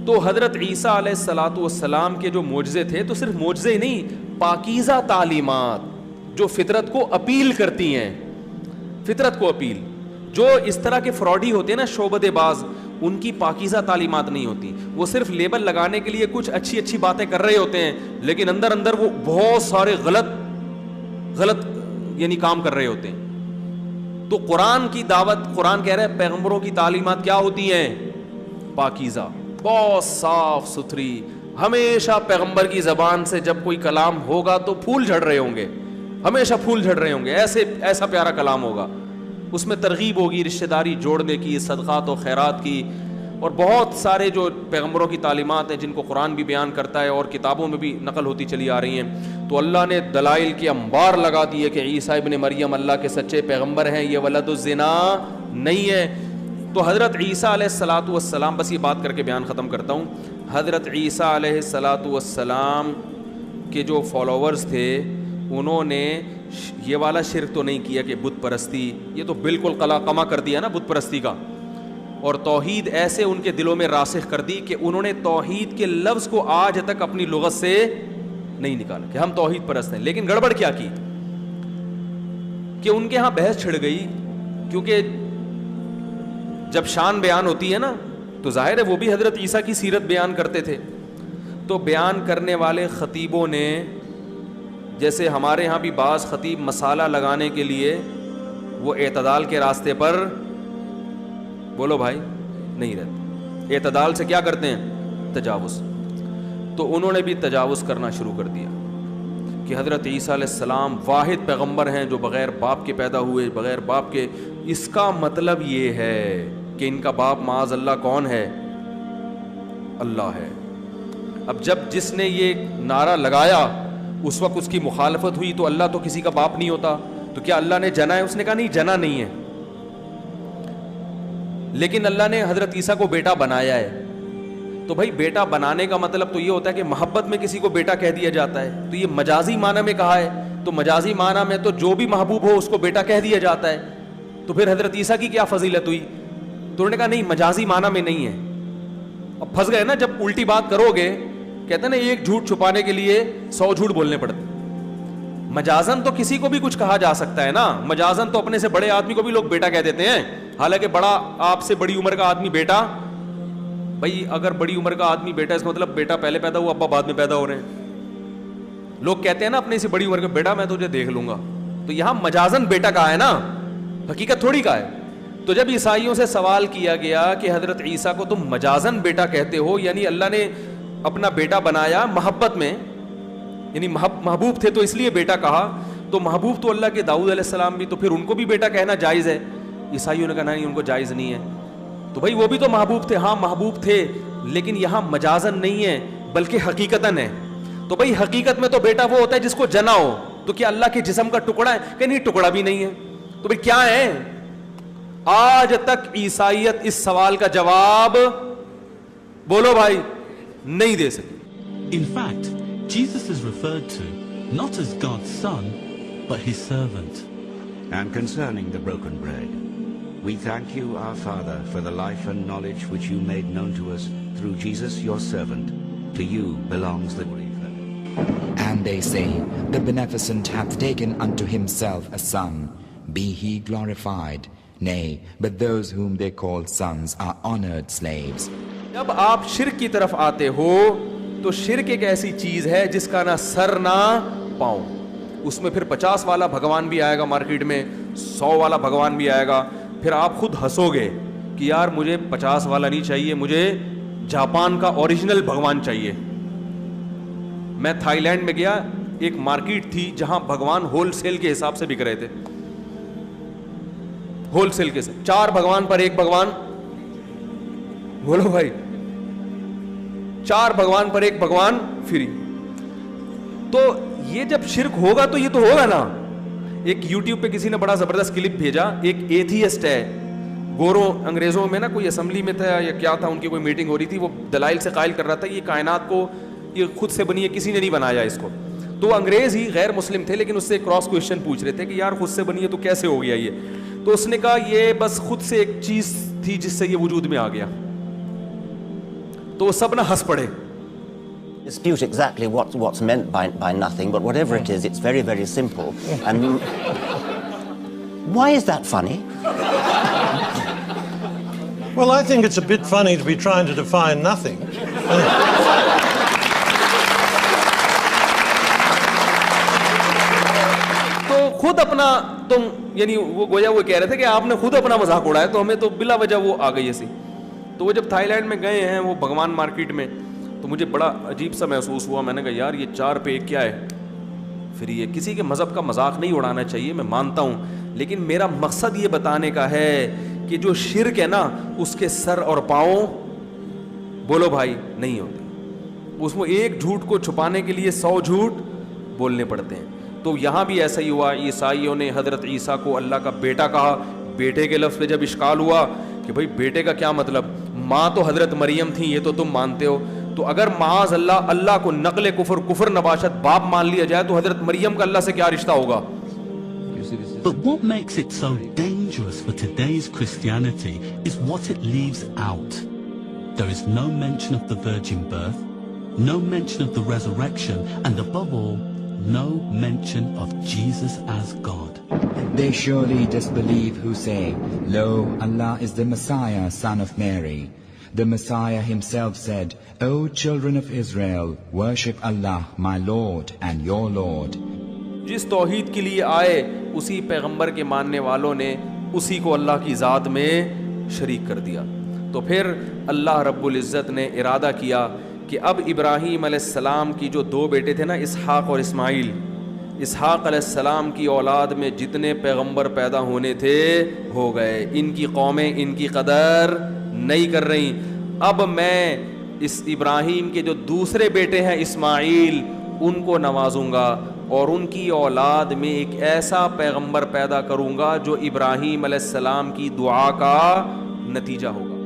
تو حضرت عیسیٰ علیہ الصلاۃ والسلام کے جو معجزے تھے تو صرف معجزے ہی نہیں، پاکیزہ تعلیمات جو فطرت کو اپیل کرتی ہیں، فطرت کو اپیل. جو اس طرح کے فراڈی ہوتے ہیں نا، شعبدے باز، ان کی پاکیزہ تعلیمات نہیں ہوتی. وہ صرف لیبل لگانے کے لیے کچھ اچھی اچھی باتیں کر رہے ہوتے ہیں، لیکن اندر اندر وہ بہت سارے غلط یعنی کام کر رہے ہوتے ہیں. تو قرآن کی دعوت، قرآن کہہ رہا ہے پیغمبروں کی تعلیمات کیا ہوتی ہیں؟ پاکیزہ، بہت صاف ستھری. ہمیشہ پیغمبر کی زبان سے جب کوئی کلام ہوگا تو پھول جھڑ رہے ہوں گے، ہمیشہ پھول جھڑ رہے ہوں گے. ایسا پیارا کلام ہوگا، اس میں ترغیب ہوگی رشتہ داری جوڑنے کی، صدقات و خیرات کی. اور بہت سارے جو پیغمبروں کی تعلیمات ہیں جن کو قرآن بھی بیان کرتا ہے اور کتابوں میں بھی نقل ہوتی چلی آ رہی ہیں. تو اللہ نے دلائل کے انبار لگا دیے کہ عیسیٰ ابن مریم اللہ کے سچے پیغمبر ہیں، یہ ولد الزنا نہیں ہے. تو حضرت عیسیٰ علیہ الصلاۃ والسلام، بس یہ بات کر کے بیان ختم کرتا ہوں. حضرت عیسیٰ علیہ الصلاۃ والسلام کے جو فالوورز تھے انہوں نے یہ والا شرک تو نہیں کیا کہ بت پرستی، یہ تو بالکل قلعہ کر دیا نا بت پرستی کا. اور توحید ایسے ان کے دلوں میں راسخ کر دی کہ انہوں نے توحید کے لفظ کو آج تک اپنی لغت سے نہیں نکالا کہ ہم توحید پرست ہیں. لیکن گڑبڑ کیا کی کہ ان کے ہاں بحث چھڑ گئی، کیونکہ جب شان بیان ہوتی ہے نا تو ظاہر ہے وہ بھی حضرت عیسیٰ کی سیرت بیان کرتے تھے. تو بیان کرنے والے خطیبوں نے، جیسے ہمارے ہاں بھی بعض خطیب مسالہ لگانے کے لیے وہ اعتدال کے راستے پر، بولو بھائی، نہیں رہتے. اعتدال سے کیا کرتے ہیں؟ تجاوز. تو انہوں نے بھی تجاوز کرنا شروع کر دیا کہ حضرت عیسیٰ علیہ السلام واحد پیغمبر ہیں جو بغیر باپ کے پیدا ہوئے، بغیر باپ کے. اس کا مطلب یہ ہے کہ ان کا باپ معاذ اللہ کون ہے؟ اللہ ہے. اب جب جس نے یہ نعرہ لگایا اس وقت اس کی مخالفت ہوئی تو اللہ تو کسی کا باپ نہیں ہوتا، تو کیا اللہ نے جنا ہے؟ اس نے کہا نہیں، جنا نہیں ہے. لیکن اللہ نے حضرت عیسیٰ کو بیٹا بنایا ہے. تو بھائی بیٹا بنانے کا مطلب تو یہ ہوتا ہے کہ محبت میں کسی کو بیٹا کہہ دیا جاتا ہے. تو یہ مجازی معنی میں کہا ہے، تو مجازی معنی میں تو جو بھی محبوب ہو اس کو بیٹا کہہ دیا جاتا ہے. تو پھر حضرت عیسیٰ کی کیا فضیلت ہوئی؟ تو انہوں نے کہا نہیں، مجازی معنی میں نہیں ہے. اب پھنس گئے نا، جب الٹی بات کرو گے، کہتے ہیں نا ایک جھوٹ چھپانے کے لیے 100 جھوٹ بولنے پڑتے. مجازن تو کسی کو بھی کچھ کہا جا سکتا ہے نا. مجازن تو اپنے سے بڑے آدمی کو بھی لوگ بیٹا کہہ دیتے ہیں، حالانکہ بڑا آپ سے بڑی عمر کا آدمی بیٹا. بھائی اگر بڑی عمر کا آدمی بیٹا، اس کا مطلب بیٹا پہلے پیدا ہوا، ابا بعد میں پیدا ہو رہے ہیں. لوگ کہتے ہیں نا اپنے سے بڑی عمر کا بیٹا میں تجھے دیکھ لوں گا. تو یہاں مجازن بیٹا کہا ہے نا، حقیقت تھوڑی کہا ہے. تو جب عیسائیوں سے سوال کیا گیا کہ حضرت عیسیٰ کو تم مجازن بیٹا کہتے ہو، یعنی اللہ نے اپنا بیٹا بنایا محبت میں، یعنی محبوب تھے تو اس لیے بیٹا کہا. تو محبوب تو اللہ کے داؤد علیہ السلام بھی، تو پھر ان کو بھی بیٹا کہنا جائز ہے. عیسائیوں نے کہا نہیں، ان کو جائز نہیں ہے. تو بھائی وہ بھی تو محبوب تھے. ہاں محبوب تھے، لیکن یہاں مجازن نہیں ہے بلکہ حقیقتاً ہے. تو بھائی حقیقت میں تو بیٹا وہ ہوتا ہے جس کو جنا ہو. تو کیا اللہ کے جسم کا ٹکڑا ہے؟ کہ نہیں، ٹکڑا بھی نہیں ہے. تو بھائی کیا ہے؟ آج تک عیسائیت اس سوال کا جواب، بولو بھائی، نہیں دے سکی. In fact, Jesus is referred to not as God's son, but his servant. And concerning the broken bread, we thank you, our Father, for the life and knowledge which you made known to us through Jesus, your servant. To you belongs the glory. And they say, the Beneficent hath taken unto himself a son. Be he glorified. Nay, but those whom they call sons are honored slaves. جب آپ شرک کی طرف آتے ہو تو شرک ایک ایسی چیز ہے جس کا نہ سر نہ پاؤں. اس میں پھر 50 والا بھگوان بھی آئے گا مارکیٹ میں، 100 والا بھگوان بھی آئے گا. پھر آپ خود ہنسو گے کہ یار مجھے 50 والا نہیں چاہیے، مجھے جاپان کا اوریجنل بھگوان چاہیے. میں تھائی لینڈ میں گیا، ایک مارکیٹ تھی جہاں بھگوان ہول سیل کے حساب سے بک رہے تھے. ہول سیل کے سے 4 بھگوان پر 1 بھگوان، بولو بھائی، 4 بھگوان پر 1 بھگوان فری. تو یہ جب شرک ہوگا تو یہ تو ہوگا نا. ایک یوٹیوب پہ کسی نے بڑا زبردست کلپ بھیجا، ایک ایتھیسٹ ہے، گوروں انگریزوں میں نا کوئی اسمبلی میں تھا یا کیا تھا، ان کی کوئی میٹنگ ہو رہی تھی، وہ دلائل سے قائل کر رہا تھا یہ کائنات کو یہ خود سے بنی ہے، کسی نے نہیں بنایا اس کو. تو وہ انگریز ہی غیر مسلم تھے، لیکن اس سے کراس کویشچن پوچھ رہے تھے کہ یار خود سے بنی ہے تو کیسے ہو گیا یہ. تو اس نے کہا یہ بس خود سے ایک چیز تھی جس سے یہ وجود میں آ گیا. تو وہ سب نہ ہنس پڑے. Dispute exactly what's meant by nothing, but whatever it is, it's very, very simple. And why is that funny? Well, I think it's a bit funny to be trying to define nothing. تو خود اپنا تم یعنی وہ گویا وہ کہہ رہے تھے کہ آپ نے خود اپنا مذاق اڑایا تو ہمیں تو بلا وجہ وہ آ گئی ایسی. تو وہ جب تھائی لینڈ میں گئے ہیں وہ بھگوان مارکیٹ میں, تو مجھے بڑا عجیب سا محسوس ہوا. میں نے کہا یار یہ 4 پہ 1 کیا ہے؟ پھر یہ کسی کے مذہب کا مذاق نہیں اڑانا چاہیے, میں مانتا ہوں, لیکن میرا مقصد یہ بتانے کا ہے کہ جو شرک ہے نا اس کے سر اور پاؤں بولو بھائی نہیں ہوتے. اس میں ایک جھوٹ کو چھپانے کے لیے 100 جھوٹ بولنے پڑتے ہیں. تو یہاں بھی ایسا ہی ہوا. عیسائیوں نے حضرت عیسیٰ کو اللہ کا بیٹا کہا. بیٹے کے لفظ پہ جب اشکال ہوا کہ بھائی بیٹے کا کیا مطلب, ماں تو حضرت مریم تھی, یہ تو تم مانتے ہو, تو اگر معاذ اللہ کو نقل کفر نباشت باپ مان لیا جائے تو حضرت مریم کا اللہ سے کیا رشتہ ہوگا؟ But what makes it so dangerous for today's Christianity is what it leaves out. There is no mention of the virgin birth, no mention of the resurrection, and above all, no mention of Jesus as God. They surely disbelieve who say, Lo, Allah is the Messiah, son of Mary. The Messiah himself said, O children of Israel, worship Allah, my Lord and your Lord. جس توحید کے لیے آئے اسی پیغمبر کے ماننے والوں نے اسی کو اللہ کی ذات میں شریک کر دیا. تو پھر اللہ رب العزت نے ارادہ کیا کہ اب ابراہیم علیہ السلام کی جو 2 بیٹے تھے نا, اسحاق اور اسماعیل, اسحاق علیہ السلام کی اولاد میں جتنے پیغمبر پیدا ہونے تھے ہو گئے. ان کی قومیں ان کی قدر نہیں کر رہی. اب میں اس ابراہیم کے جو دوسرے بیٹے ہیں اسماعیل ان کو نوازوں گا اور ان کی اولاد میں ایک ایسا پیغمبر پیدا کروں گا جو ابراہیم علیہ السلام کی دعا کا نتیجہ ہوگا.